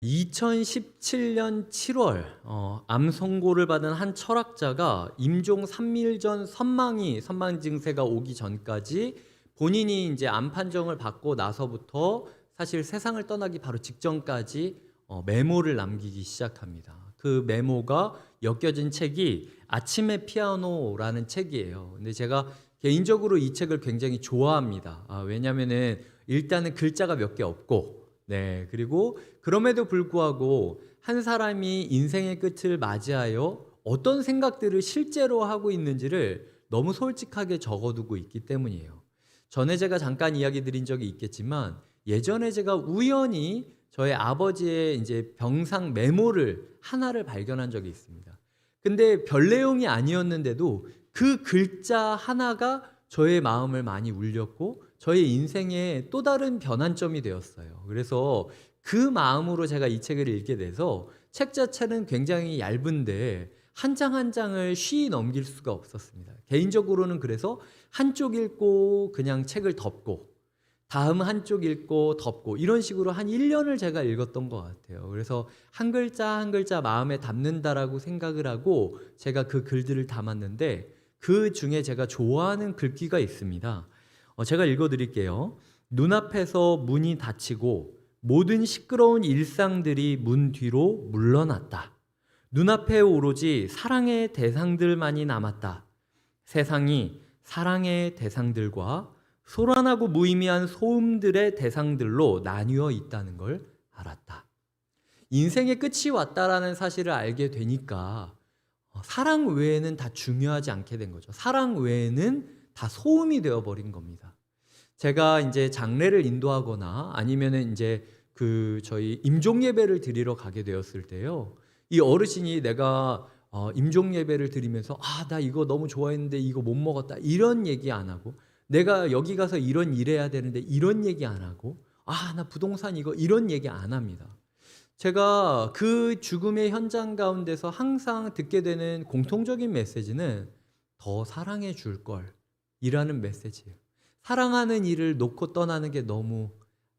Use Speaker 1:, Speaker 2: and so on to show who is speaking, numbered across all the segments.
Speaker 1: 2017년 7월 암 선고를 받은 한 철학자가 임종 3일 전 선망 증세가 오기 전까지 본인이 이제 암 판정을 받고 나서부터 사실 세상을 떠나기 바로 직전까지 메모를 남기기 시작합니다. 그 메모가 엮여진 책이 아침의 피아노라는 책이에요. 근데 제가 개인적으로 이 책을 굉장히 좋아합니다. 왜냐면은 일단은 글자가 몇 개 없고, 네, 그리고 그럼에도 불구하고 한 사람이 인생의 끝을 맞이하여 어떤 생각들을 실제로 하고 있는지를 너무 솔직하게 적어두고 있기 때문이에요. 전에 제가 잠깐 이야기 드린 적이 있겠지만 예전에 제가 우연히 저의 아버지의 이제 병상 메모를 하나를 발견한 적이 있습니다. 근데 별 내용이 아니었는데도 그 글자 하나가 저의 마음을 많이 울렸고 저의 인생의 또 다른 변환점이 되었어요. 그래서 그 마음으로 제가 이 책을 읽게 돼서 책 자체는 굉장히 얇은데 한 장 한 장을 쉬이 넘길 수가 없었습니다. 개인적으로는 그래서 한쪽 읽고 그냥 책을 덮고 다음 한쪽 읽고 덮고 이런 식으로 한 1년을 제가 읽었던 것 같아요. 그래서 한 글자 한 글자 마음에 담는다라고 생각을 하고 제가 그 글들을 담았는데 그 중에 제가 좋아하는 글귀가 있습니다. 제가 읽어드릴게요. 눈앞에서 문이 닫히고 모든 시끄러운 일상들이 문 뒤로 물러났다. 눈앞에 오로지 사랑의 대상들만이 남았다. 세상이 사랑의 대상들과 소란하고 무의미한 소음들의 대상들로 나뉘어 있다는 걸 알았다. 인생의 끝이 왔다라는 사실을 알게 되니까 사랑 외에는 다 중요하지 않게 된 거죠. 사랑 외에는 다 소음이 되어버린 겁니다. 제가 이제 장례를 인도하거나 아니면은 이제 저희 임종 예배를 드리러 가게 되었을 때요. 이 어르신이 내가 임종 예배를 드리면서 나 이거 너무 좋아했는데 이거 못 먹었다 이런 얘기 안 하고 내가 여기 가서 이런 일 해야 되는데 이런 얘기 안 하고 나 부동산 이거 이런 얘기 안 합니다. 제가 그 죽음의 현장 가운데서 항상 듣게 되는 공통적인 메시지는 더 사랑해 줄 걸 이라는 메시지예요. 사랑하는 일을 놓고 떠나는 게 너무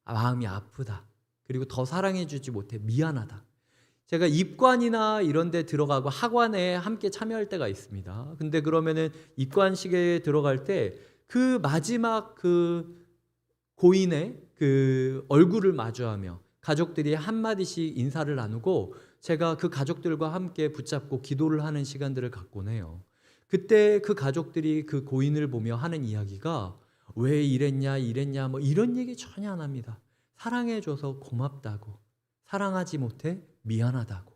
Speaker 1: 마음이 아프다. 그리고 더 사랑해 주지 못해 미안하다. 제가 입관이나 이런 데 들어가고 학원에 함께 참여할 때가 있습니다. 근데 그러면은 입관식에 들어갈 때 그 마지막 그 고인의 그 얼굴을 마주하며 가족들이 한마디씩 인사를 나누고 제가 그 가족들과 함께 붙잡고 기도를 하는 시간들을 갖곤 해요. 그때 그 가족들이 그 고인을 보며 하는 이야기가 왜 이랬냐 뭐 이런 얘기 전혀 안 합니다. 사랑해줘서 고맙다고, 사랑하지 못해 미안하다고.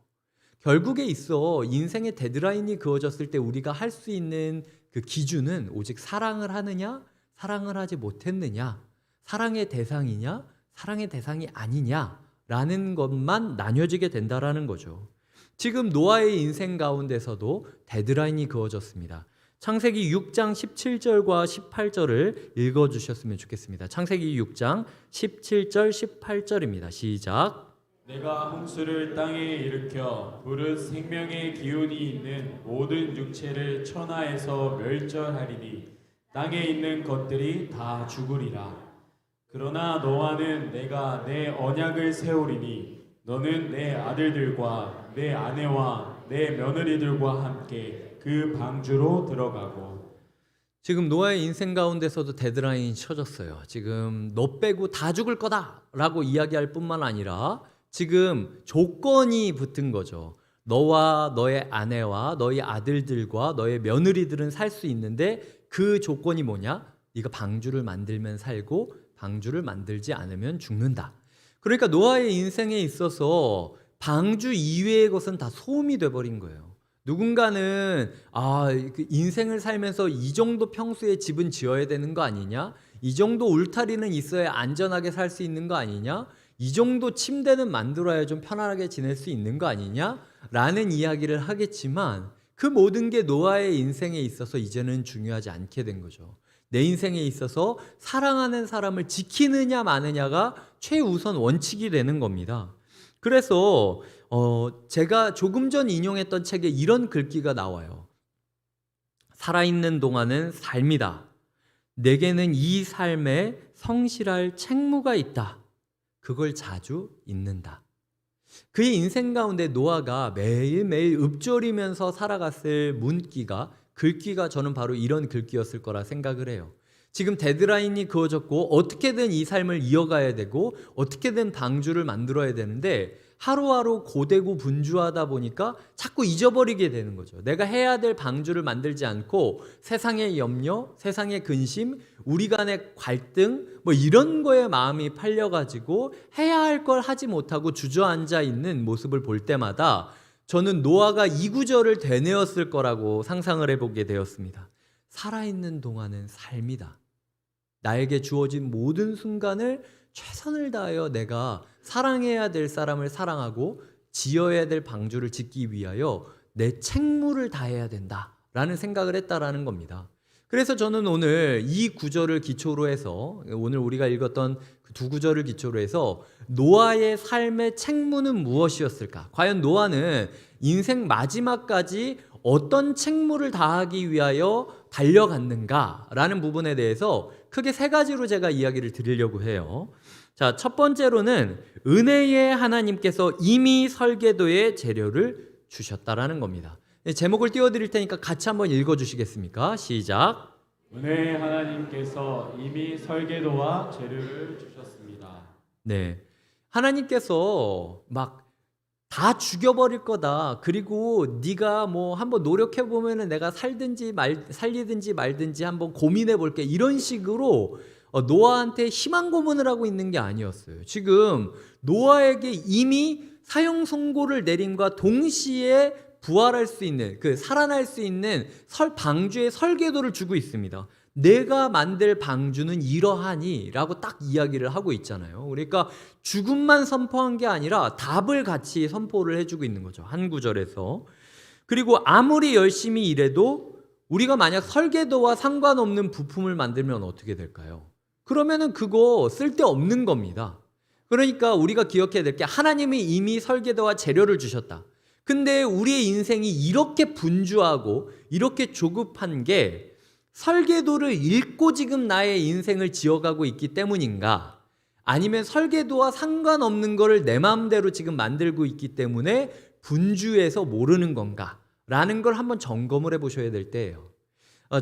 Speaker 1: 결국에 있어 인생의 데드라인이 그어졌을 때 우리가 할 수 있는 그 기준은 오직 사랑을 하느냐, 사랑을 하지 못했느냐, 사랑의 대상이냐, 사랑의 대상이 아니냐라는 것만 나뉘어지게 된다라는 거죠. 지금 노아의 인생 가운데서도 데드라인이 그어졌습니다. 창세기 6장 17절과 18절을 읽어주셨으면 좋겠습니다. 창세기 6장 17절 18절입니다. 시작.
Speaker 2: 내가 홍수를 땅에 일으켜 부르 생명의 기운이 있는 모든 육체를 천하에서 멸절하리니 땅에 있는 것들이 다 죽으리라. 그러나 너와는 내가 내 언약을 세우리니 너는 내 아들들과 내 아내와 내 며느리들과 함께 그 방주로 들어가고.
Speaker 1: 지금 노아의 인생 가운데서도 데드라인이 쳐졌어요. 지금 너 빼고 다 죽을 거다라고 이야기할 뿐만 아니라 지금 조건이 붙은 거죠. 너와 너의 아내와 너의 아들들과 너의 며느리들은 살 수 있는데 그 조건이 뭐냐? 네가 방주를 만들면 살고 방주를 만들지 않으면 죽는다. 그러니까 노아의 인생에 있어서 방주 이외의 것은 다 소음이 돼버린 거예요. 누군가는 그 인생을 살면서 이 정도 평수의 집은 지어야 되는 거 아니냐? 이 정도 울타리는 있어야 안전하게 살 수 있는 거 아니냐? 이 정도 침대는 만들어야 좀 편안하게 지낼 수 있는 거 아니냐? 라는 이야기를 하겠지만 그 모든 게 노아의 인생에 있어서 이제는 중요하지 않게 된 거죠. 내 인생에 있어서 사랑하는 사람을 지키느냐 마느냐가 최우선 원칙이 되는 겁니다. 그래서 제가 조금 전 인용했던 책에 이런 글귀가 나와요. 살아있는 동안은 삶이다. 내게는 이 삶에 성실할 책무가 있다. 그걸 자주 잊는다. 그의 인생 가운데 노아가 매일매일 읊조리면서 살아갔을 문기가, 글귀가 저는 바로 이런 글귀였을 거라 생각을 해요. 지금 데드라인이 그어졌고 어떻게든 이 삶을 이어가야 되고 어떻게든 방주를 만들어야 되는데 하루하루 고되고 분주하다 보니까 자꾸 잊어버리게 되는 거죠. 내가 해야 될 방주를 만들지 않고 세상의 염려, 세상의 근심, 우리 간의 갈등 뭐 이런 거에 마음이 팔려가지고 해야 할 걸 하지 못하고 주저앉아 있는 모습을 볼 때마다 저는 노아가 이 구절을 되뇌었을 거라고 상상을 해보게 되었습니다. 살아있는 동안은 삶이다. 나에게 주어진 모든 순간을 최선을 다하여 내가 사랑해야 될 사람을 사랑하고 지어야 될 방주를 짓기 위하여 내 책무를 다해야 된다라는 생각을 했다라는 겁니다. 그래서 저는 오늘 이 구절을 기초로 해서, 오늘 우리가 읽었던 그 두 구절을 기초로 해서 노아의 삶의 책무는 무엇이었을까? 과연 노아는 인생 마지막까지 어떤 책무를 다하기 위하여 달려갔는가라는 부분에 대해서 크게 세 가지로 제가 이야기를 드리려고 해요. 자, 첫 번째로는 은혜의 하나님께서 이미 설계도의 재료를 주셨다라는 겁니다. 제목을 띄워드릴 테니까 같이 한번 읽어주시겠습니까? 시작.
Speaker 2: 은혜의 하나님께서 이미 설계도와 재료를 주셨습니다.
Speaker 1: 네, 하나님께서 막 다 죽여버릴 거다. 그리고 네가 뭐 한번 노력해 보면은 내가 살리든지 말든지 한번 고민해 볼게. 이런 식으로 노아한테 희망 고문을 하고 있는 게 아니었어요. 지금 노아에게 이미 사형 선고를 내림과 동시에 부활할 수 있는, 살아날 수 있는 방주의 설계도를 주고 있습니다. 내가 만들 방주는 이러하니 라고 딱 이야기를 하고 있잖아요. 그러니까 죽음만 선포한 게 아니라 답을 같이 선포를 해주고 있는 거죠. 한 구절에서. 그리고 아무리 열심히 일해도 우리가 만약 설계도와 상관없는 부품을 만들면 어떻게 될까요? 그러면은 그거 쓸데없는 겁니다. 그러니까 우리가 기억해야 될 게 하나님이 이미 설계도와 재료를 주셨다. 근데 우리의 인생이 이렇게 분주하고 이렇게 조급한 게 설계도를 읽고 지금 나의 인생을 지어가고 있기 때문인가? 아니면 설계도와 상관없는 거를 내 마음대로 지금 만들고 있기 때문에 분주해서 모르는 건가? 라는 걸 한번 점검을 해보셔야 될 때예요.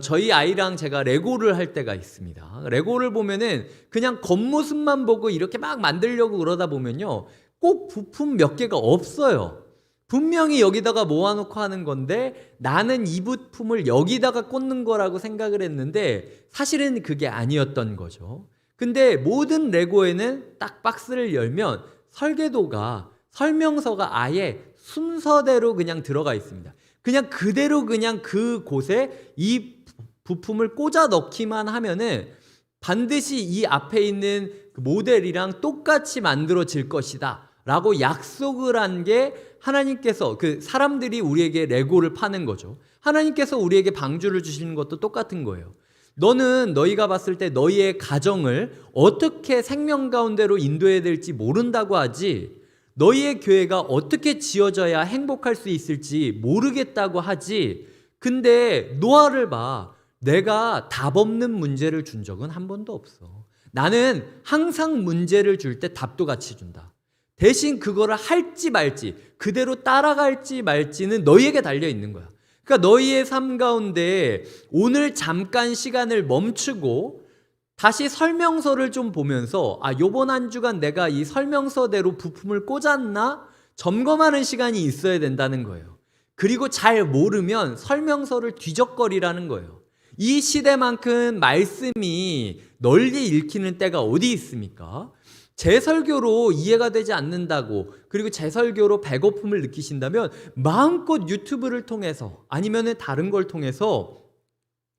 Speaker 1: 저희 아이랑 제가 레고를 할 때가 있습니다. 레고를 보면은 그냥 겉모습만 보고 이렇게 막 만들려고 그러다 보면요, 꼭 부품 몇 개가 없어요. 분명히 여기다가 모아놓고 하는 건데 나는 이 부품을 여기다가 꽂는 거라고 생각을 했는데 사실은 그게 아니었던 거죠. 근데 모든 레고에는 딱 박스를 열면 설계도가, 설명서가 아예 순서대로 그냥 들어가 있습니다. 그냥 그대로 그냥 그곳에 이 부품을 꽂아 넣기만 하면은 반드시 이 앞에 있는 그 모델이랑 똑같이 만들어질 것이다 라고 약속을 한 게 하나님께서, 사람들이 우리에게 레고를 파는 거죠. 하나님께서 우리에게 방주를 주시는 것도 똑같은 거예요. 너는 너희가 봤을 때 너희의 가정을 어떻게 생명 가운데로 인도해야 될지 모른다고 하지, 너희의 교회가 어떻게 지어져야 행복할 수 있을지 모르겠다고 하지. 근데 노아를 봐. 내가 답 없는 문제를 준 적은 한 번도 없어. 나는 항상 문제를 줄 때 답도 같이 준다. 대신 그거를 할지 말지, 그대로 따라갈지 말지는 너희에게 달려 있는 거야. 그러니까 너희의 삶 가운데 오늘 잠깐 시간을 멈추고 다시 설명서를 좀 보면서 요번 한 주간 내가 이 설명서대로 부품을 꽂았나 점검하는 시간이 있어야 된다는 거예요. 그리고 잘 모르면 설명서를 뒤적거리라는 거예요. 이 시대만큼 말씀이 널리 읽히는 때가 어디 있습니까? 제 설교로 이해가 되지 않는다고, 그리고 제 설교로 배고픔을 느끼신다면 마음껏 유튜브를 통해서 아니면 다른 걸 통해서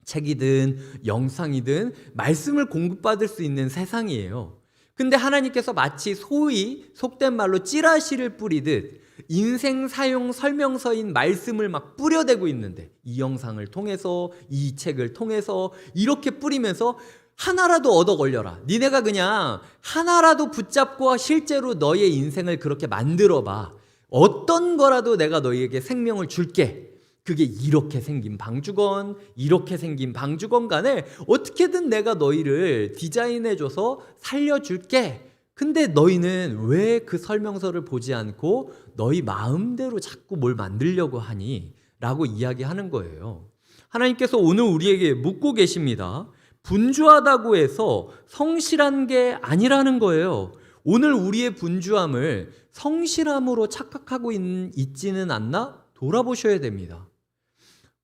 Speaker 1: 책이든 영상이든 말씀을 공급받을 수 있는 세상이에요. 근데 하나님께서 마치 소위 속된 말로 찌라시를 뿌리듯 인생 사용 설명서인 말씀을 막 뿌려대고 있는데, 이 영상을 통해서, 이 책을 통해서 이렇게 뿌리면서 하나라도 얻어 걸려라. 니네가 그냥 하나라도 붙잡고 실제로 너의 인생을 그렇게 만들어 봐. 어떤 거라도 내가 너희에게 생명을 줄게. 그게 이렇게 생긴 방주건, 이렇게 생긴 방주건 간에 어떻게든 내가 너희를 디자인해줘서 살려줄게. 근데 너희는 왜 그 설명서를 보지 않고 너희 마음대로 자꾸 뭘 만들려고 하니? 라고 이야기하는 거예요. 하나님께서 오늘 우리에게 묻고 계십니다. 분주하다고 해서 성실한 게 아니라는 거예요. 오늘 우리의 분주함을 성실함으로 착각하고 있지는 않나? 돌아보셔야 됩니다.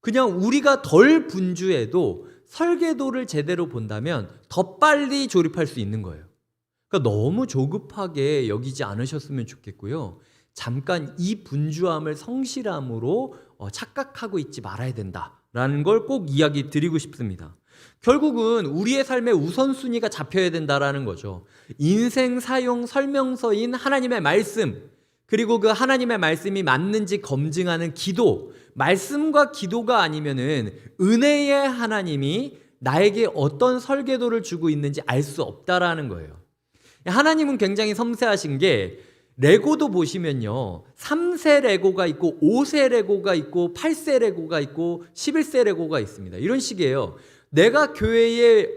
Speaker 1: 그냥 우리가 덜 분주해도 설계도를 제대로 본다면 더 빨리 조립할 수 있는 거예요. 그러니까 너무 조급하게 여기지 않으셨으면 좋겠고요. 잠깐 이 분주함을 성실함으로 착각하고 있지 말아야 된다라는 걸 꼭 이야기 드리고 싶습니다. 결국은 우리의 삶의 우선순위가 잡혀야 된다라는 거죠. 인생 사용 설명서인 하나님의 말씀, 그리고 그 하나님의 말씀이 맞는지 검증하는 기도, 말씀과 기도가 아니면은 은혜의 하나님이 나에게 어떤 설계도를 주고 있는지 알 수 없다라는 거예요. 하나님은 굉장히 섬세하신 게 레고도 보시면요. 3세 레고가 있고 5세 레고가 있고 8세 레고가 있고 11세 레고가 있습니다. 이런 식이에요. 내가 교회에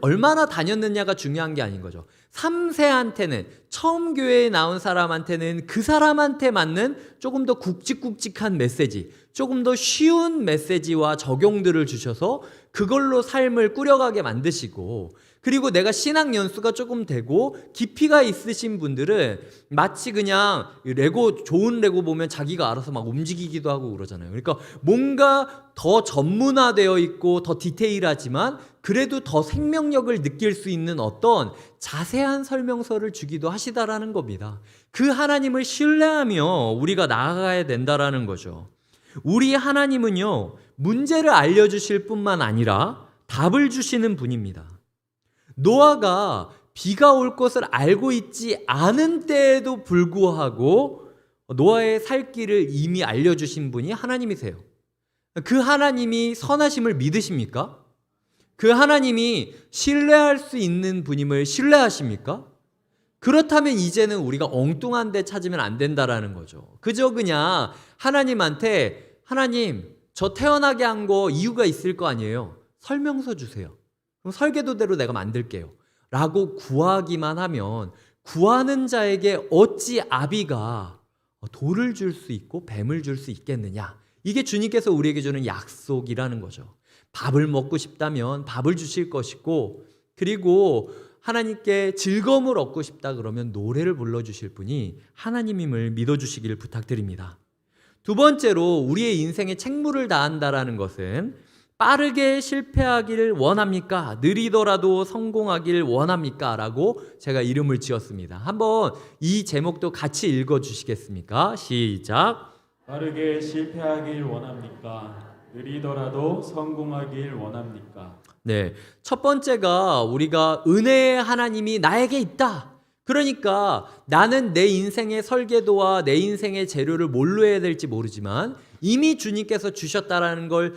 Speaker 1: 얼마나 다녔느냐가 중요한 게 아닌 거죠. 3세한테는 처음 교회에 나온 사람한테는 그 사람한테 맞는 조금 더 굵직굵직한 메시지, 조금 더 쉬운 메시지와 적용들을 주셔서 그걸로 삶을 꾸려가게 만드시고, 그리고 내가 신앙 연수가 조금 되고 깊이가 있으신 분들은 마치 그냥 레고, 좋은 레고 보면 자기가 알아서 막 움직이기도 하고 그러잖아요. 그러니까 뭔가 더 전문화되어 있고 더 디테일하지만 그래도 더 생명력을 느낄 수 있는 어떤 자세한 설명서를 주기도 하시다라는 겁니다. 그 하나님을 신뢰하며 우리가 나아가야 된다라는 거죠. 우리 하나님은요, 문제를 알려주실 뿐만 아니라 답을 주시는 분입니다. 노아가 비가 올 것을 알고 있지 않은 때에도 불구하고 노아의 살 길을 이미 알려주신 분이 하나님이세요. 그 하나님이 선하심을 믿으십니까? 그 하나님이 신뢰할 수 있는 분임을 신뢰하십니까? 그렇다면 이제는 우리가 엉뚱한 데 찾으면 안 된다라는 거죠. 그저 그냥 하나님한테 하나님, 저 태어나게 한 거 이유가 있을 거 아니에요. 설명서 주세요. 그럼 설계도대로 내가 만들게요. 라고 구하기만 하면 구하는 자에게 어찌 아비가 돌을 줄 수 있고 뱀을 줄 수 있겠느냐. 이게 주님께서 우리에게 주는 약속이라는 거죠. 밥을 먹고 싶다면 밥을 주실 것이고, 그리고 하나님께 즐거움을 얻고 싶다 그러면 노래를 불러주실 분이 하나님임을 믿어주시길 부탁드립니다. 두 번째로 우리의 인생에 책무를 다한다라는 것은 빠르게 실패하기를 원합니까? 느리더라도 성공하기를 원합니까? 라고 제가 이름을 지었습니다. 한번 이 제목도 같이 읽어주시겠습니까? 시작.
Speaker 2: 빠르게 실패하길 원합니까? 느리더라도 성공하길 원합니까?
Speaker 1: 네, 첫 번째가 우리가 은혜의 하나님이 나에게 있다. 그러니까 나는 내 인생의 설계도와 내 인생의 재료를 뭘로 해야 될지 모르지만 이미 주님께서 주셨다라는 걸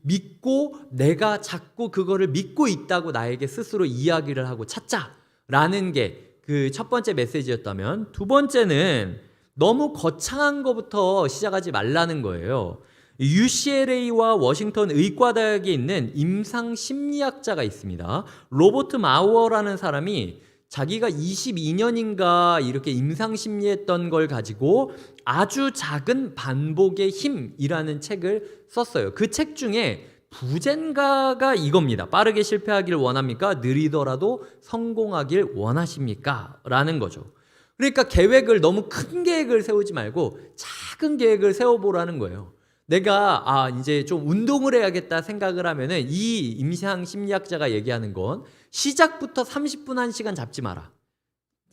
Speaker 1: 믿고 내가 자꾸 그거를 믿고 있다고 나에게 스스로 이야기를 하고 찾자라는 게 그 첫 번째 메시지였다면, 두 번째는 너무 거창한 것부터 시작하지 말라는 거예요. UCLA와 워싱턴 의과대학에 있는 임상심리학자가 있습니다. 로버트 마우어라는 사람이 자기가 22년인가 이렇게 임상심리했던 걸 가지고 아주 작은 반복의 힘이라는 책을 썼어요. 그 책 중에 부젠가가 이겁니다. 빠르게 실패하길 원합니까? 느리더라도 성공하길 원하십니까? 라는 거죠. 그러니까 계획을, 너무 큰 계획을 세우지 말고 작은 계획을 세워보라는 거예요. 내가 이제 좀 운동을 해야겠다 생각을 하면은 이 임상심리학자가 얘기하는 건 시작부터 30분 1시간 잡지 마라.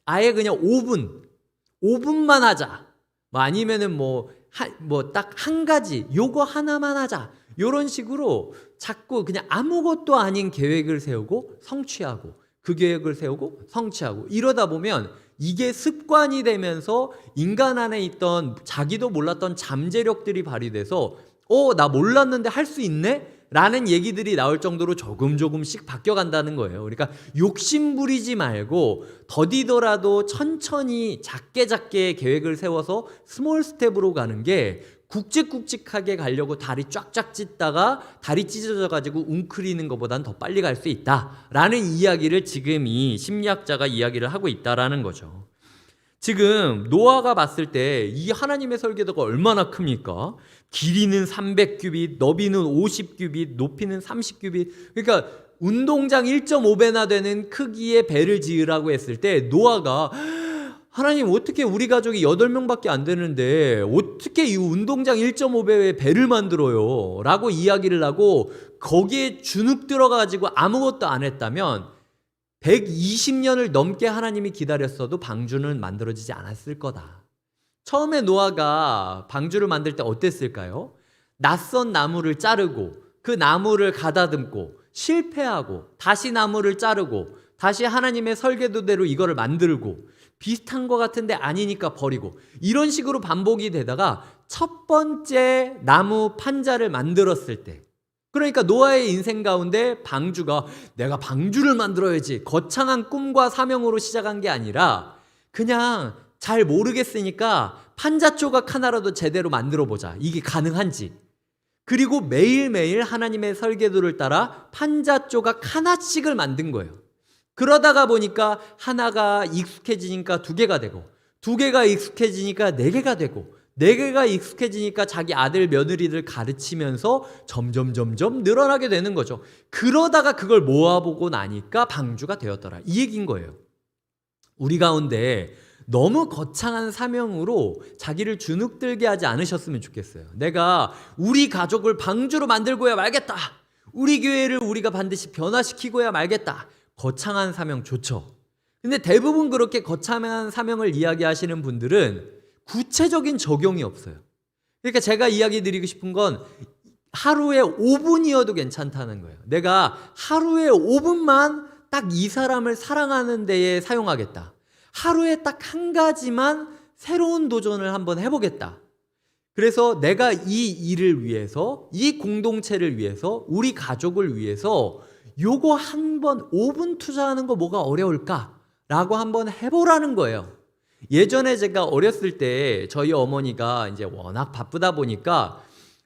Speaker 1: 아예 그냥 5분만 하자. 뭐 아니면은 딱 한 가지 요거 하나만 하자. 요런 식으로 자꾸 그냥 아무것도 아닌 계획을 세우고 성취하고, 그 계획을 세우고 성취하고, 이러다 보면 이게 습관이 되면서 인간 안에 있던 자기도 몰랐던 잠재력들이 발휘돼서 나 몰랐는데 할 수 있네? 라는 얘기들이 나올 정도로 조금씩 바뀌어간다는 거예요. 그러니까 욕심 부리지 말고 더디더라도 천천히 작게 계획을 세워서 스몰 스텝으로 가는 게 굵직굵직하게 가려고 다리 쫙쫙 찢다가 다리 찢어져가지고 웅크리는 것보단 더 빨리 갈 수 있다라는 이야기를 지금 이 심리학자가 이야기를 하고 있다라는 거죠. 지금 노아가 봤을 때 이 하나님의 설계도가 얼마나 큽니까? 길이는 300규빗, 너비는 50규빗, 높이는 30규빗. 그러니까 운동장 1.5배나 되는 크기의 배를 지으라고 했을 때 노아가 하나님 어떻게 우리 가족이 8명밖에 안 되는데 어떻게 이 운동장 1.5배의 배를 만들어요? 라고 이야기를 하고 거기에 주눅 들어가지고 아무것도 안 했다면 120년을 넘게 하나님이 기다렸어도 방주는 만들어지지 않았을 거다. 처음에 노아가 방주를 만들 때 어땠을까요? 낯선 나무를 자르고 그 나무를 가다듬고 실패하고 다시 나무를 자르고 다시 하나님의 설계도대로 이거를 만들고 비슷한 것 같은데 아니니까 버리고 이런 식으로 반복이 되다가 첫 번째 나무 판자를 만들었을 때, 그러니까 노아의 인생 가운데 방주가 내가 방주를 만들어야지 거창한 꿈과 사명으로 시작한 게 아니라 그냥 잘 모르겠으니까 판자 조각 하나라도 제대로 만들어 보자. 이게 가능한지. 그리고 매일매일 하나님의 설계도를 따라 판자 조각 하나씩을 만든 거예요. 그러다가 보니까 하나가 익숙해지니까 2개가 되고 2개가 익숙해지니까 4개가 되고 4개가 익숙해지니까 자기 아들 며느리들 가르치면서 점점 늘어나게 되는 거죠. 그러다가 그걸 모아보고 나니까 방주가 되었더라. 이 얘기인 거예요. 우리 가운데 너무 거창한 사명으로 자기를 주눅들게 하지 않으셨으면 좋겠어요. 내가 우리 가족을 방주로 만들고야 말겠다. 우리 교회를 우리가 반드시 변화시키고야 말겠다. 거창한 사명 좋죠. 근데 대부분 그렇게 거창한 사명을 이야기하시는 분들은 구체적인 적용이 없어요. 그러니까 제가 이야기 드리고 싶은 건 하루에 5분이어도 괜찮다는 거예요. 내가 하루에 5분만 딱 이 사람을 사랑하는 데에 사용하겠다. 하루에 딱 한 가지만 새로운 도전을 한번 해보겠다. 그래서 내가 이 일을 위해서, 이 공동체를 위해서, 우리 가족을 위해서 요거 한번 5분 투자하는 거 뭐가 어려울까? 라고 한번 해보라는 거예요. 예전에 제가 어렸을 때 저희 어머니가 이제 워낙 바쁘다 보니까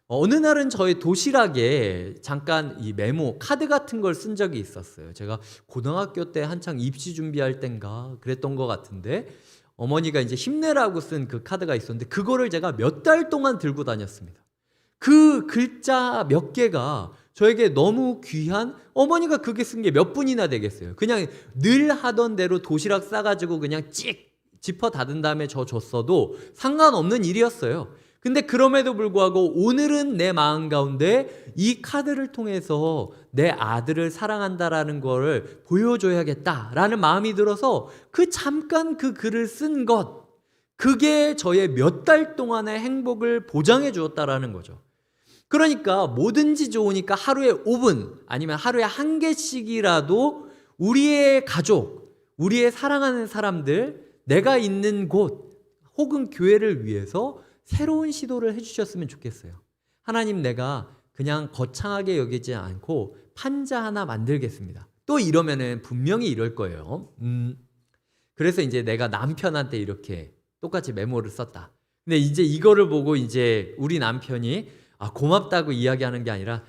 Speaker 1: 어느 날은 저희 도시락에 잠깐 이 메모, 카드 같은 걸 쓴 적이 있었어요. 제가 고등학교 때 한창 입시 준비할 땐가 그랬던 것 같은데 어머니가 이제 힘내라고 쓴 그 카드가 있었는데 그거를 제가 몇 달 동안 들고 다녔습니다. 그 글자 몇 개가 저에게 너무 귀한, 어머니가 그게 쓴 게 몇 분이나 되겠어요. 그냥 늘 하던 대로 도시락 싸가지고 그냥 찍 지퍼 닫은 다음에 저 줬어도 상관없는 일이었어요. 근데 그럼에도 불구하고 오늘은 내 마음 가운데 이 카드를 통해서 내 아들을 사랑한다라는 걸 보여줘야겠다라는 마음이 들어서 그 잠깐 그 글을 쓴 것, 그게 저의 몇 달 동안의 행복을 보장해 주었다라는 거죠. 그러니까 뭐든지 좋으니까 하루에 5분 아니면 하루에 1개씩이라도 우리의 가족, 우리의 사랑하는 사람들, 내가 있는 곳 혹은 교회를 위해서 새로운 시도를 해주셨으면 좋겠어요. 하나님, 내가 그냥 거창하게 여기지 않고 판자 하나 만들겠습니다. 또 이러면은 분명히 이럴 거예요. 그래서 이제 내가 남편한테 이렇게 똑같이 메모를 썼다. 근데 이제 이거를 보고 이제 우리 남편이 고맙다고 이야기하는 게 아니라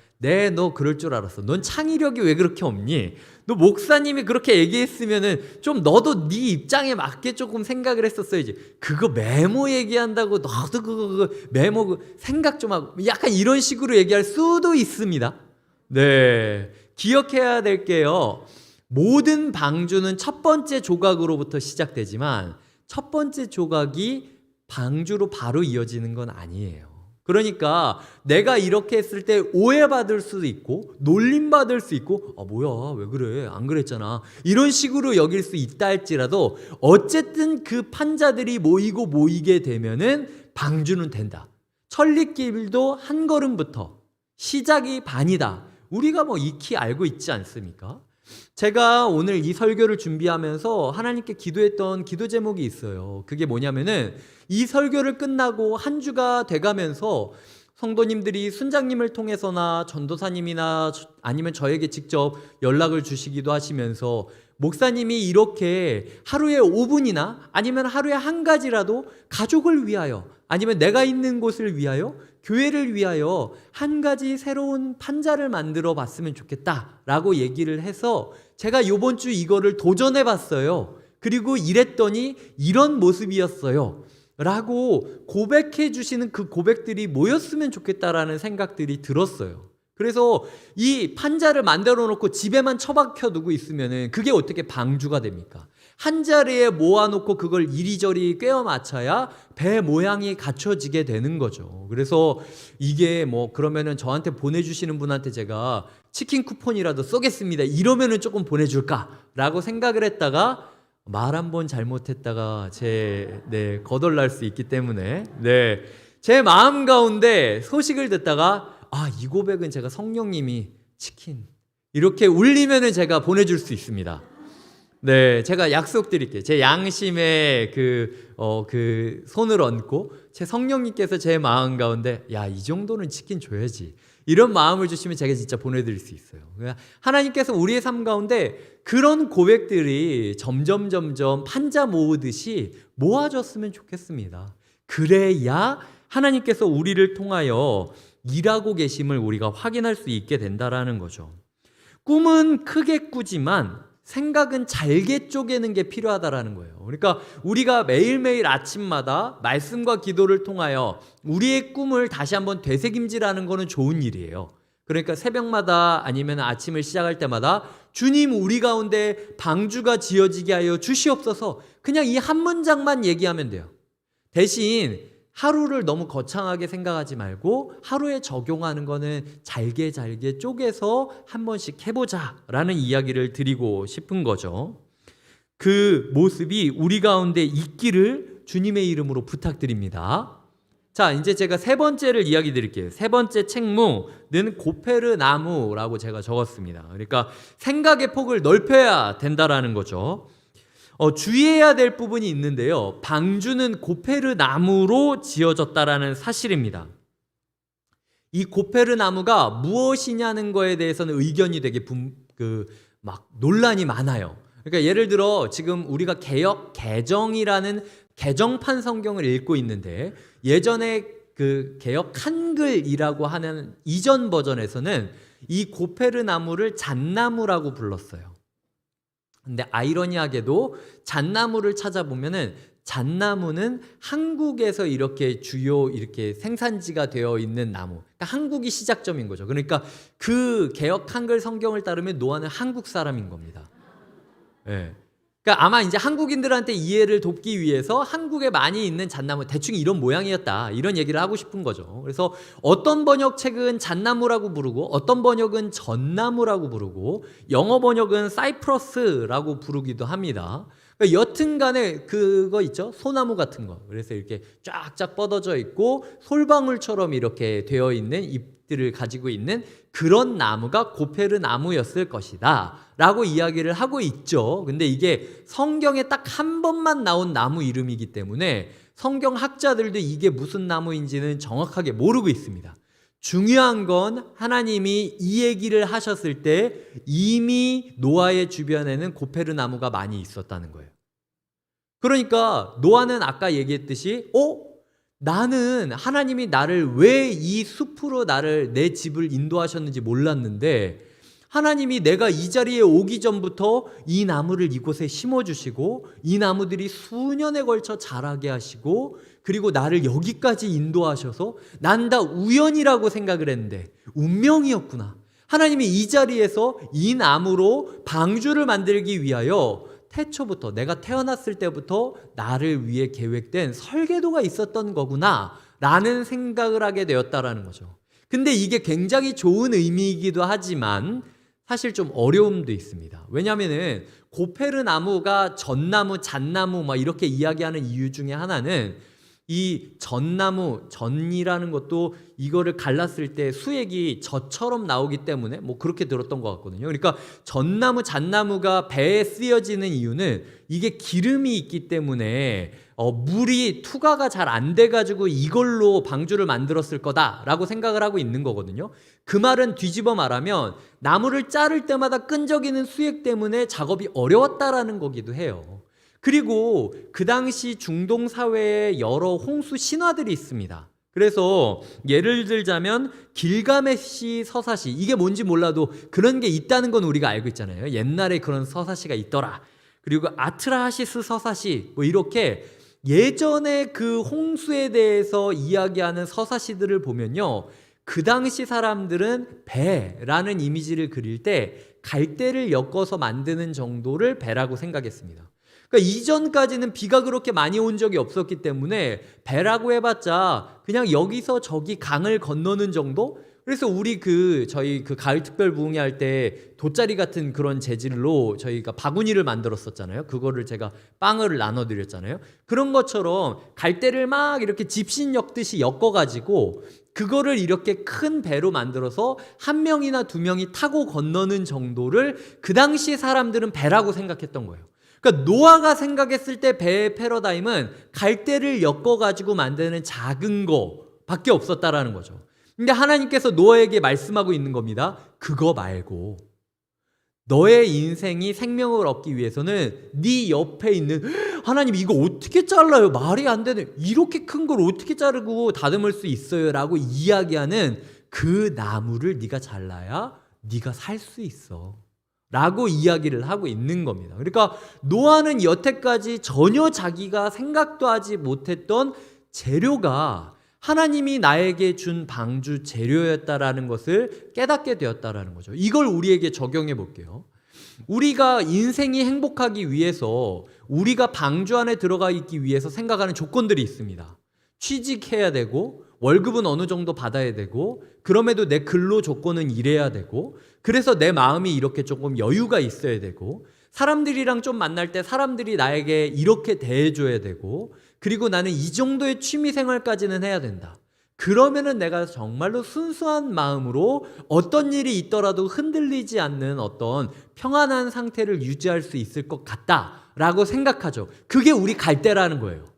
Speaker 1: 너 그럴 줄 알았어. 넌 창의력이 왜 그렇게 없니? 너 목사님이 그렇게 얘기했으면은 좀 너도 네 입장에 맞게 조금 생각을 했었어야지. 그거 메모 얘기한다고 너도 그거 메모 생각 좀 하고 약간 이런 식으로 얘기할 수도 있습니다. 네, 기억해야 될 게요. 모든 방주는 첫 번째 조각으로부터 시작되지만 첫 번째 조각이 방주로 바로 이어지는 건 아니에요. 그러니까 내가 이렇게 했을 때 오해받을 수도 있고 놀림받을 수 있고 뭐야 왜 그래 안 그랬잖아 이런 식으로 여길 수 있다 할지라도 어쨌든 그 판자들이 모이게 되면은 방주는 된다. 천리길도 한 걸음부터 시작이 반이다. 우리가 익히 알고 있지 않습니까? 제가 오늘 이 설교를 준비하면서 하나님께 기도했던 기도 제목이 있어요. 그게 뭐냐면은 이 설교를 끝나고 한 주가 돼가면서 성도님들이 순장님을 통해서나 전도사님이나 아니면 저에게 직접 연락을 주시기도 하시면서 목사님이 이렇게 하루에 5분이나 아니면 하루에 한 가지라도 가족을 위하여 아니면 내가 있는 곳을 위하여 교회를 위하여 한 가지 새로운 판자를 만들어 봤으면 좋겠다라고 얘기를 해서 제가 이번 주 이거를 도전해 봤어요. 그리고 이랬더니 이런 모습이었어요 라고 고백해 주시는 그 고백들이 모였으면 좋겠다라는 생각들이 들었어요. 그래서 이 판자를 만들어 놓고 집에만 처박혀 두고 있으면은 그게 어떻게 방주가 됩니까? 한 자리에 모아놓고 그걸 이리저리 꿰어 맞춰야 배 모양이 갖춰지게 되는 거죠. 그래서 이게 뭐 그러면은 저한테 보내주시는 분한테 제가 치킨 쿠폰이라도 쏘겠습니다 이러면은 조금 보내줄까라고 생각을 했다가 말 한 번 잘못했다가 거덜날 수 있기 때문에 제 마음 가운데 소식을 듣다가 이 고백은 제가 성령님이 치킨 이렇게 울리면은 제가 보내줄 수 있습니다. 제가 약속드릴게요. 제 양심에 그 손을 얹고 제 성령님께서 제 마음 가운데 이 정도는 치킨 줘야지 이런 마음을 주시면 제가 진짜 보내드릴 수 있어요. 하나님께서 우리의 삶 가운데 그런 고백들이 점점 판자 모으듯이 모아졌으면 좋겠습니다. 그래야 하나님께서 우리를 통하여 일하고 계심을 우리가 확인할 수 있게 된다라는 거죠. 꿈은 크게 꾸지만 생각은 잘게 쪼개는 게 필요하다라는 거예요. 그러니까 우리가 매일매일 아침마다 말씀과 기도를 통하여 우리의 꿈을 다시 한번 되새김질하는 거는 좋은 일이에요. 그러니까 새벽마다 아니면 아침을 시작할 때마다 주님 우리 가운데 방주가 지어지게 하여 주시옵소서 그냥 이 한 문장만 얘기하면 돼요. 대신 하루를 너무 거창하게 생각하지 말고 하루에 적용하는 거는 잘게 쪼개서 한 번씩 해보자라는 이야기를 드리고 싶은 거죠. 그 모습이 우리 가운데 있기를 주님의 이름으로 부탁드립니다. 자, 이제 제가 세 번째를 이야기 드릴게요. 세 번째 책무는 고페르 나무라고 제가 적었습니다. 그러니까 생각의 폭을 넓혀야 된다라는 거죠. 주의해야 될 부분이 있는데요. 방주는 고페르 나무로 지어졌다라는 사실입니다. 이 고페르 나무가 무엇이냐는 거에 대해서는 의견이 되게 논란이 많아요. 그러니까 예를 들어 지금 우리가 개역 개정이라는 개정판 성경을 읽고 있는데 예전에 그 개역 한글이라고 하는 이전 버전에서는 이 고페르 나무를 잣나무라고 불렀어요. 근데 아이러니하게도 잣나무를 찾아보면은 잣나무는 한국에서 이렇게 주요 이렇게 생산지가 되어 있는 나무. 그러니까 한국이 시작점인 거죠. 그러니까 그 개역 한글 성경을 따르면 노아는 한국 사람인 겁니다. 그러니까 아마 이제 한국인들한테 이해를 돕기 위해서 한국에 많이 있는 잣나무 대충 이런 모양이었다 이런 얘기를 하고 싶은 거죠. 그래서 어떤 번역책은 잣나무라고 부르고 어떤 번역은 전나무라고 부르고 영어 번역은 사이프러스라고 부르기도 합니다. 그러니까 여튼간에 그거 있죠, 소나무 같은 거. 그래서 이렇게 쫙쫙 뻗어져 있고 솔방울처럼 이렇게 되어 있는 잎들을 가지고 있는 그런 나무가 고페르 나무였을 것이다 라고 이야기를 하고 있죠. 근데 이게 성경에 딱 한 번만 나온 나무 이름이기 때문에 성경 학자들도 이게 무슨 나무인지는 정확하게 모르고 있습니다. 중요한 건 하나님이 이 얘기를 하셨을 때 이미 노아의 주변에는 고페르 나무가 많이 있었다는 거예요. 그러니까 노아는 아까 얘기했듯이 나는 하나님이 나를 왜 이 숲으로 내 집을 인도하셨는지 몰랐는데 하나님이 내가 이 자리에 오기 전부터 이 나무를 이곳에 심어주시고 이 나무들이 수년에 걸쳐 자라게 하시고 그리고 나를 여기까지 인도하셔서 난 다 우연이라고 생각을 했는데 운명이었구나. 하나님이 이 자리에서 이 나무로 방주를 만들기 위하여 태초부터 내가 태어났을 때부터 나를 위해 계획된 설계도가 있었던 거구나 라는 생각을 하게 되었다라는 거죠. 근데 이게 굉장히 좋은 의미이기도 하지만 사실 좀 어려움도 있습니다. 왜냐하면은 고페르 나무가 전나무, 잣나무 막 이렇게 이야기하는 이유 중에 하나는 이 전이라는 것도 이거를 갈랐을 때 수액이 젖처럼 나오기 때문에 뭐 그렇게 들었던 것 같거든요. 그러니까 전나무, 잣나무가 배에 쓰여지는 이유는 이게 기름이 있기 때문에 물이 투과가 잘 안 돼가지고 이걸로 방주를 만들었을 거다라고 생각을 하고 있는 거거든요. 그 말은 뒤집어 말하면 나무를 자를 때마다 끈적이는 수액 때문에 작업이 어려웠다라는 거기도 해요. 그리고 그 당시 중동 사회에 여러 홍수 신화들이 있습니다. 그래서 예를 들자면 길가메시 서사시, 이게 뭔지 몰라도 그런 게 있다는 건 우리가 알고 있잖아요. 옛날에 그런 서사시가 있더라. 그리고 아트라하시스 서사시, 뭐 이렇게 예전에 그 홍수에 대해서 이야기하는 서사시들을 보면요, 그 당시 사람들은 배라는 이미지를 그릴 때 갈대를 엮어서 만드는 정도를 배라고 생각했습니다. 그러니까 이전까지는 비가 그렇게 많이 온 적이 없었기 때문에 배라고 해봤자 그냥 여기서 저기 강을 건너는 정도? 그래서 우리 저희 가을 특별 부흥회 할 때 돗자리 같은 그런 재질로 저희가 바구니를 만들었었잖아요. 그거를 제가 빵을 나눠드렸잖아요. 그런 것처럼 갈대를 막 이렇게 집신 엮듯이 엮어가지고 그거를 이렇게 큰 배로 만들어서 한 명이나 두 명이 타고 건너는 정도를 그 당시 사람들은 배라고 생각했던 거예요. 그러니까 노아가 생각했을 때 배의 패러다임은 갈대를 엮어가지고 만드는 작은 거밖에 없었다라는 거죠. 근데 하나님께서 노아에게 말씀하고 있는 겁니다. 그거 말고 너의 인생이 생명을 얻기 위해서는 네 옆에 있는, 하나님 이거 어떻게 잘라요? 말이 안 되네. 이렇게 큰 걸 어떻게 자르고 다듬을 수 있어요? 라고 이야기하는 그 나무를 네가 잘라야 네가 살 수 있어 라고 이야기를 하고 있는 겁니다. 그러니까 노아는 여태까지 전혀 자기가 생각도 하지 못했던 재료가 하나님이 나에게 준 방주 재료였다라는 것을 깨닫게 되었다라는 거죠. 이걸 우리에게 적용해 볼게요. 우리가 인생이 행복하기 위해서 우리가 방주 안에 들어가 있기 위해서 생각하는 조건들이 있습니다. 취직해야 되고 월급은 어느 정도 받아야 되고 그럼에도 내 근로 조건은 이래야 되고 그래서 내 마음이 이렇게 조금 여유가 있어야 되고 사람들이랑 좀 만날 때 사람들이 나에게 이렇게 대해줘야 되고 그리고 나는 이 정도의 취미생활까지는 해야 된다. 그러면은 내가 정말로 순수한 마음으로 어떤 일이 있더라도 흔들리지 않는 어떤 평안한 상태를 유지할 수 있을 것 같다라고 생각하죠. 그게 우리 갈대라는 거예요.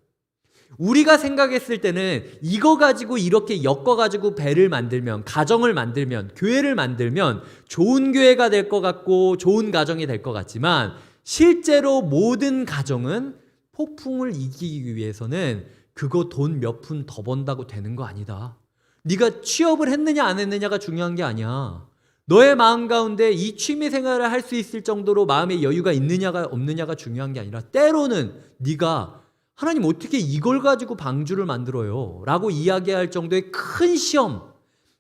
Speaker 1: 우리가 생각했을 때는 이거 가지고 이렇게 엮어가지고 배를 만들면, 가정을 만들면, 교회를 만들면 좋은 교회가 될 것 같고 좋은 가정이 될 것 같지만 실제로 모든 가정은 폭풍을 이기기 위해서는 그거 돈 몇 푼 더 번다고 되는 거 아니다. 네가 취업을 했느냐 안 했느냐가 중요한 게 아니야. 너의 마음 가운데 이 취미 생활을 할 수 있을 정도로 마음의 여유가 있느냐가 없느냐가 중요한 게 아니라 때로는 네가 하나님 어떻게 이걸 가지고 방주를 만들어요? 라고 이야기할 정도의 큰 시험,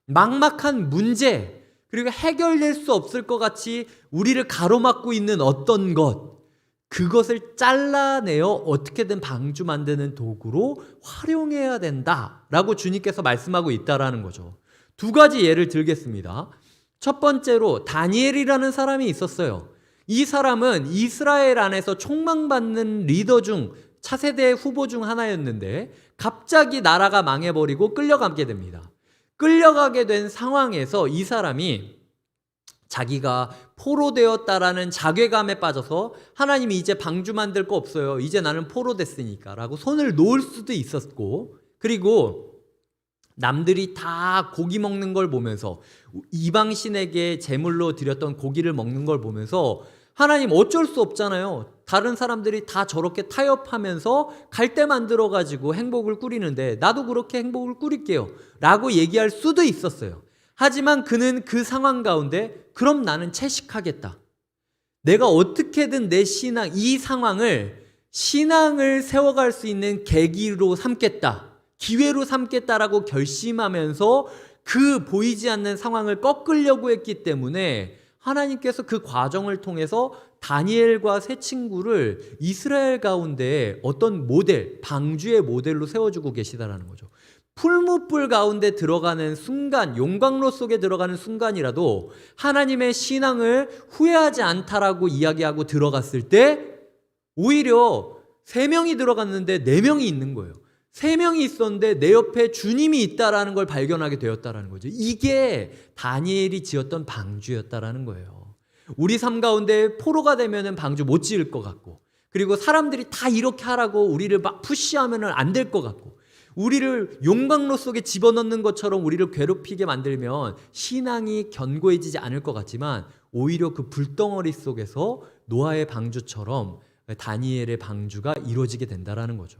Speaker 1: 막막한 문제, 그리고 해결될 수 없을 것 같이 우리를 가로막고 있는 어떤 것, 그것을 잘라내어 어떻게든 방주 만드는 도구로 활용해야 된다라고 주님께서 말씀하고 있다라는 거죠. 두 가지 예를 들겠습니다. 첫 번째로 다니엘이라는 사람이 있었어요. 이 사람은 이스라엘 안에서 촉망받는 리더 중 차세대 후보 중 하나였는데 갑자기 나라가 망해버리고 끌려가게 됩니다. 끌려가게 된 상황에서 이 사람이 자기가 포로되었다라는 자괴감에 빠져서 하나님이 이제 방주 만들 거 없어요. 이제 나는 포로됐으니까 라고 손을 놓을 수도 있었고 그리고 남들이 다 고기 먹는 걸 보면서 이방신에게 제물로 드렸던 고기를 먹는 걸 보면서 하나님 어쩔 수 없잖아요. 다른 사람들이 다 저렇게 타협하면서 갈대 만들어가지고 행복을 꾸리는데 나도 그렇게 행복을 꾸릴게요 라고 얘기할 수도 있었어요. 하지만 그는 그 상황 가운데 그럼 나는 채식하겠다. 내가 어떻게든 내 신앙, 이 상황을 신앙을 세워갈 수 있는 계기로 삼겠다. 기회로 삼겠다라고 결심하면서 그 보이지 않는 상황을 꺾으려고 했기 때문에 하나님께서 그 과정을 통해서 다니엘과 세 친구를 이스라엘 가운데 어떤 모델, 방주의 모델로 세워주고 계시다라는 거죠. 풀무불 가운데 들어가는 순간, 용광로 속에 들어가는 순간이라도 하나님의 신앙을 후회하지 않다라고 이야기하고 들어갔을 때 오히려 3명이 들어갔는데 4명이 있는 거예요. 3명이 있었는데 내 옆에 주님이 있다라는 걸 발견하게 되었다라는 거죠. 이게 다니엘이 지었던 방주였다라는 거예요. 우리 삶 가운데 포로가 되면은 방주 못 지을 것 같고, 그리고 사람들이 다 이렇게 하라고 우리를 막 푸시하면은 안 될 것 같고, 우리를 용광로 속에 집어넣는 것처럼 우리를 괴롭히게 만들면 신앙이 견고해지지 않을 것 같지만, 오히려 그 불덩어리 속에서 노아의 방주처럼 다니엘의 방주가 이루어지게 된다라는 거죠.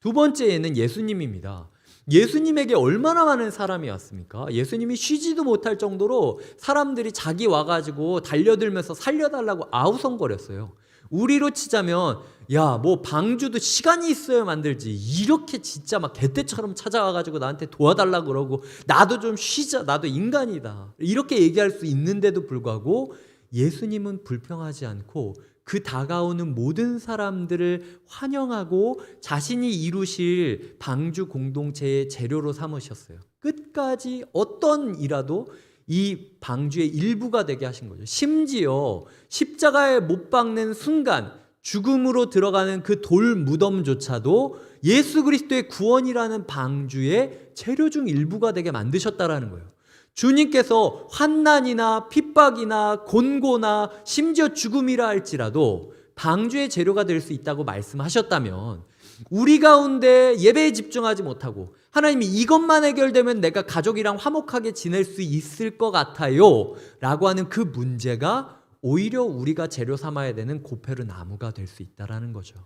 Speaker 1: 두 번째는 예수님입니다. 예수님에게 얼마나 많은 사람이 왔습니까? 예수님이 쉬지도 못할 정도로 사람들이 자기 와가지고 달려들면서 살려달라고 아우성거렸어요. 우리로 치자면 야, 뭐 방주도 시간이 있어야 만들지, 이렇게 진짜 막 개떼처럼 찾아와가지고 나한테 도와달라고 그러고 나도 좀 쉬자, 나도 인간이다, 이렇게 얘기할 수 있는데도 불구하고 예수님은 불평하지 않고 그 다가오는 모든 사람들을 환영하고 자신이 이루실 방주 공동체의 재료로 삼으셨어요. 끝까지 어떤 일라도 이 방주의 일부가 되게 하신 거죠. 심지어 십자가에 못 박는 순간 죽음으로 들어가는 그 돌 무덤조차도 예수 그리스도의 구원이라는 방주의 재료 중 일부가 되게 만드셨다라는 거예요. 주님께서 환난이나 핍박이나 곤고나 심지어 죽음이라 할지라도 방주의 재료가 될 수 있다고 말씀하셨다면, 우리 가운데 예배에 집중하지 못하고 하나님이 이것만 해결되면 내가 가족이랑 화목하게 지낼 수 있을 것 같아요 라고 하는 그 문제가 오히려 우리가 재료 삼아야 되는 고페르 나무가 될 수 있다는 거죠.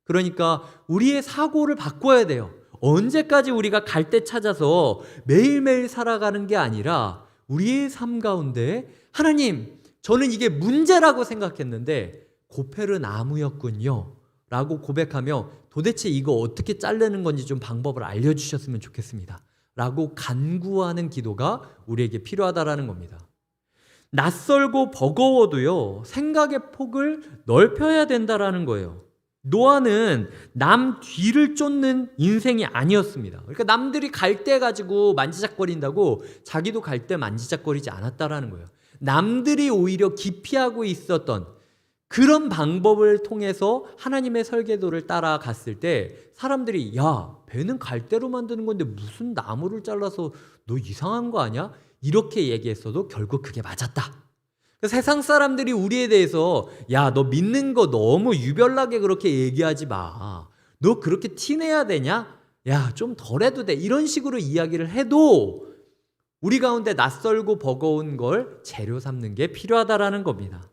Speaker 1: 그러니까 우리의 사고를 바꿔야 돼요. 언제까지 우리가 갈대 찾아서 매일매일 살아가는 게 아니라 우리의 삶 가운데 하나님, 저는 이게 문제라고 생각했는데 고페르 나무였군요 라고 고백하며 도대체 이거 어떻게 자르는 건지 좀 방법을 알려주셨으면 좋겠습니다 라고 간구하는 기도가 우리에게 필요하다라는 겁니다. 낯설고 버거워도요, 생각의 폭을 넓혀야 된다라는 거예요. 노아는 남 뒤를 쫓는 인생이 아니었습니다. 그러니까 남들이 갈대 가지고 만지작거린다고 자기도 갈대 만지작거리지 않았다라는 거예요. 남들이 오히려 기피하고 있었던 그런 방법을 통해서 하나님의 설계도를 따라갔을 때 사람들이 야, 배는 갈대로 만드는 건데 무슨 나무를 잘라서 너 이상한 거 아니야? 이렇게 얘기했어도 결국 그게 맞았다. 세상 사람들이 우리에 대해서 야, 너 믿는 거 너무 유별나게 그렇게 얘기하지 마, 너 그렇게 티내야 되냐? 야, 좀 덜해도 돼, 이런 식으로 이야기를 해도 우리 가운데 낯설고 버거운 걸 재료 삼는 게 필요하다라는 겁니다.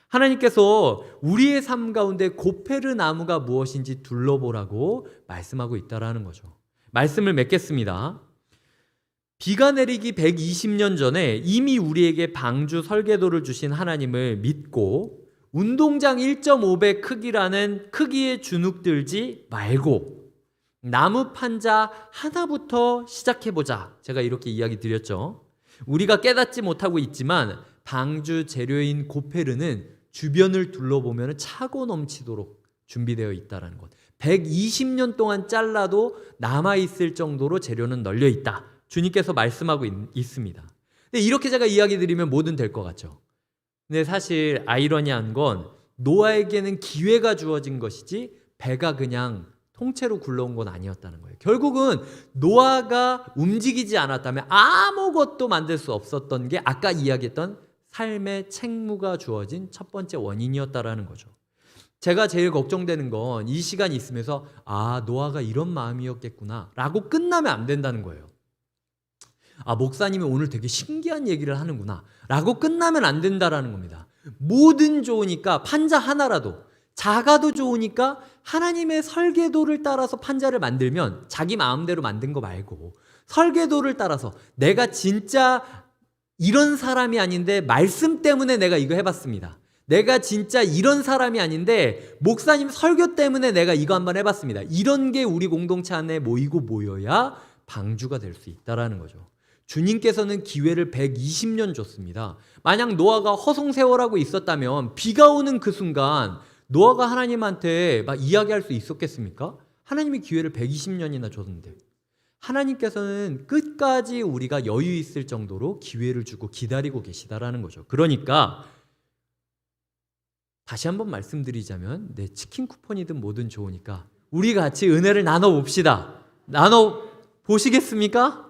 Speaker 1: 하나님께서 우리의 삶 가운데 고페르 나무가 무엇인지 둘러보라고 말씀하고 있다라는 거죠. 말씀을 맺겠습니다. 비가 내리기 120년 전에 이미 우리에게 방주 설계도를 주신 하나님을 믿고 운동장 1.5배 크기라는 크기에 주눅들지 말고 나무 판자 하나부터 시작해보자. 제가 이렇게 이야기 드렸죠. 우리가 깨닫지 못하고 있지만 방주 재료인 고페르는 주변을 둘러보면 차고 넘치도록 준비되어 있다는 것. 120년 동안 잘라도 남아있을 정도로 재료는 널려 있다. 주님께서 말씀하고 있습니다. 근데 이렇게 제가 이야기 드리면 뭐든 될 것 같죠. 근데 사실 아이러니한 건 노아에게는 기회가 주어진 것이지 배가 그냥 통째로 굴러온 건 아니었다는 거예요. 결국은 노아가 움직이지 않았다면 아무것도 만들 수 없었던 게 아까 이야기했던 삶의 책무가 주어진 첫 번째 원인이었다라는 거죠. 제가 제일 걱정되는 건 이 시간이 있으면서 아, 노아가 이런 마음이었겠구나 라고 끝나면 안 된다는 거예요. 아, 목사님이 오늘 되게 신기한 얘기를 하는구나 라고 끝나면 안 된다라는 겁니다. 뭐든 좋으니까 판자 하나라도, 작아도 좋으니까 하나님의 설계도를 따라서 판자를 만들면 자기 마음대로 만든 거 말고 설계도를 따라서 내가 진짜 이런 사람이 아닌데 말씀 때문에 내가 이거 해봤습니다. 내가 진짜 이런 사람이 아닌데 목사님 설교 때문에 내가 이거 한번 해봤습니다. 이런 게 우리 공동체 안에 모이고 모여야 방주가 될 수 있다라는 거죠. 주님께서는 기회를 120년 줬습니다. 만약 노아가 허송세월하고 있었다면 비가 오는 그 순간 노아가 하나님한테 막 이야기할 수 있었겠습니까? 하나님이 기회를 120년이나 줬는데 하나님께서는 끝까지 우리가 여유 있을 정도로 기회를 주고 기다리고 계시다라는 거죠. 그러니까 다시 한번 말씀드리자면 내 치킨 쿠폰이든 뭐든 좋으니까 우리 같이 은혜를 나눠 봅시다. 나눠 보시겠습니까?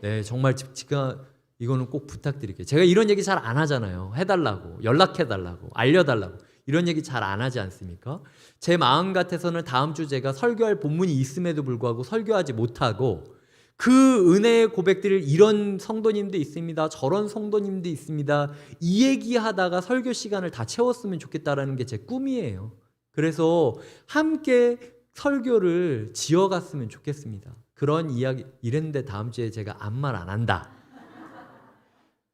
Speaker 1: 네, 정말 제가 이거는 꼭 부탁드릴게요. 제가 이런 얘기 잘 안 하잖아요. 해달라고, 연락해달라고, 알려달라고 이런 얘기 잘 안 하지 않습니까? 제 마음 같아서는 다음 주 제가 설교할 본문이 있음에도 불구하고 설교하지 못하고 그 은혜의 고백들을 이런 성도님도 있습니다. 저런 성도님도 있습니다. 이 얘기하다가 설교 시간을 다 채웠으면 좋겠다라는 게 제 꿈이에요. 그래서 함께 설교를 지어갔으면 좋겠습니다. 그런 이야기 이랬는데 다음 주에 제가 아무 말 안 한다.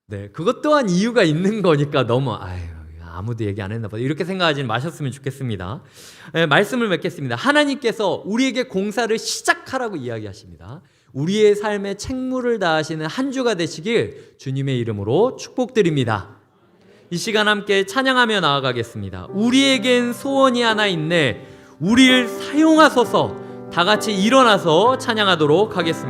Speaker 1: 네, 그것 또한 이유가 있는 거니까 너무 아무도 얘기 안 했나 봐. 이렇게 생각하지 마셨으면 좋겠습니다. 네, 말씀을 맺겠습니다. 하나님께서 우리에게 공사를 시작하라고 이야기하십니다. 우리의 삶에 책무를 다하시는 한 주가 되시길 주님의 이름으로 축복드립니다. 이 시간 함께 찬양하며 나아가겠습니다. 우리에겐 소원이 하나 있네. 우리를 사용하소서. 다 같이 일어나서 찬양하도록 하겠습니다.